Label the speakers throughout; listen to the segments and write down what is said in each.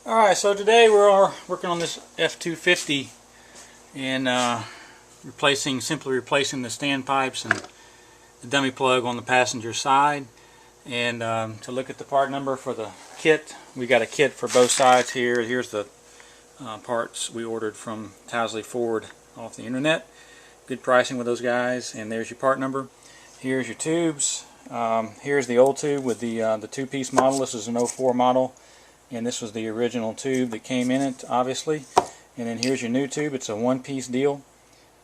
Speaker 1: Alright, so today we're working on this F250 and simply replacing the standpipes and the dummy plug on the passenger side. And to look at the part number for the kit, we got a kit for both sides here. Here's the parts we ordered from Towsley Ford off the internet. Good pricing with those guys, and there's your part number. Here's your tubes. Here's the old tube with the two-piece model. This is an 04 model, and this was the original tube that came in it, obviously. And then here's your new tube. It's a one-piece deal,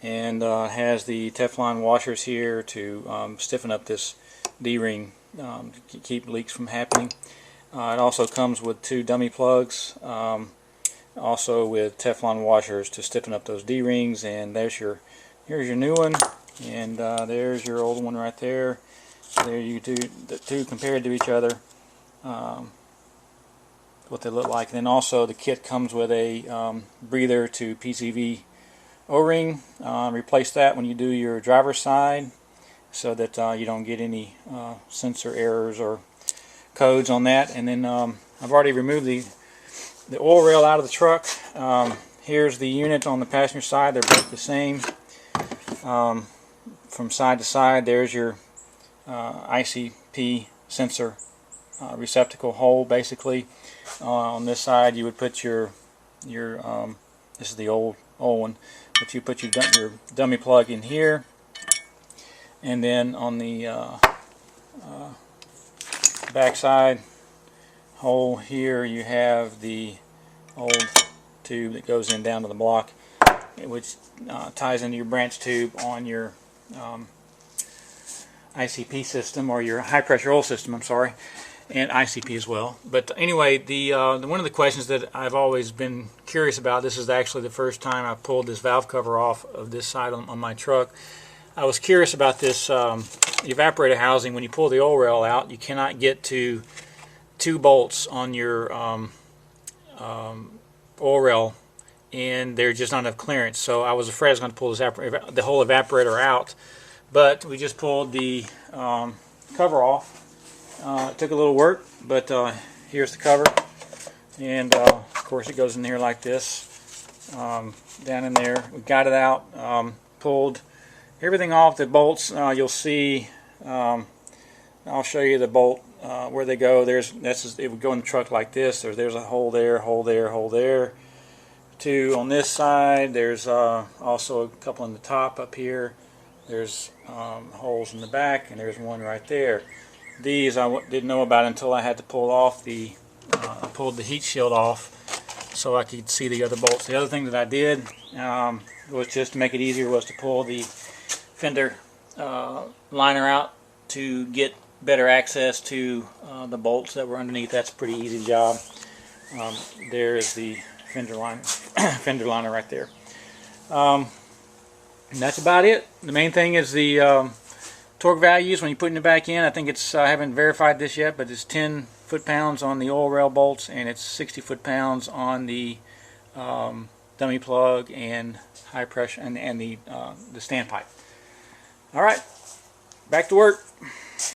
Speaker 1: and has the Teflon washers here to stiffen up this D-ring to keep leaks from happening. It also comes with two dummy plugs, also with Teflon washers to stiffen up those D-rings. And here's your new one, and there's your old one right there. There you do the two compared to each other, what they look like. And then also the kit comes with a breather to PCV O-ring. Replace that when you do your driver's side, so that you don't get any sensor errors or codes on that. And then I've already removed the oil rail out of the truck. Here's the unit on the passenger side. They're both the same. From side to side, there's your ICP sensor receptacle hole, basically. On this side you would put your this is the old one, but you put your dummy plug in here, and then on the back side hole here you have the old tube that goes in down to the block, which ties into your branch tube on your ICP system, or your high pressure oil system, I'm sorry, and ICP as well. But anyway, one of the questions that I've always been curious about, this is actually the first time I pulled this valve cover off of this side on my truck. I was curious about this evaporator housing. When you pull the oil rail out, you cannot get to two bolts on your oil rail, and there's just not enough clearance. So I was afraid I was going to pull the whole evaporator out, but we just pulled the cover off. It took a little work, but here's the cover, and of course it goes in here like this, down in there. We got it out, pulled everything off the bolts. You'll see, I'll show you the bolt where they go. It would go in the truck like this. There's a hole there, hole there, hole there. Two on this side. There's also a couple on the top up here. There's holes in the back, and there's one right there. These I didn't know about until I had to pull off I pulled the heat shield off so I could see the other bolts. The other thing that I did was, just to make it easier, was to pull the fender liner out to get better access to the bolts that were underneath. That's a pretty easy job. There's the fender liner right there. And that's about it. The main thing is the torque values when you're putting it back in. I think it's, I haven't verified this yet, but it's 10 foot-pounds on the oil rail bolts, and it's 60 foot-pounds on the dummy plug and high pressure and the standpipe. All right, back to work.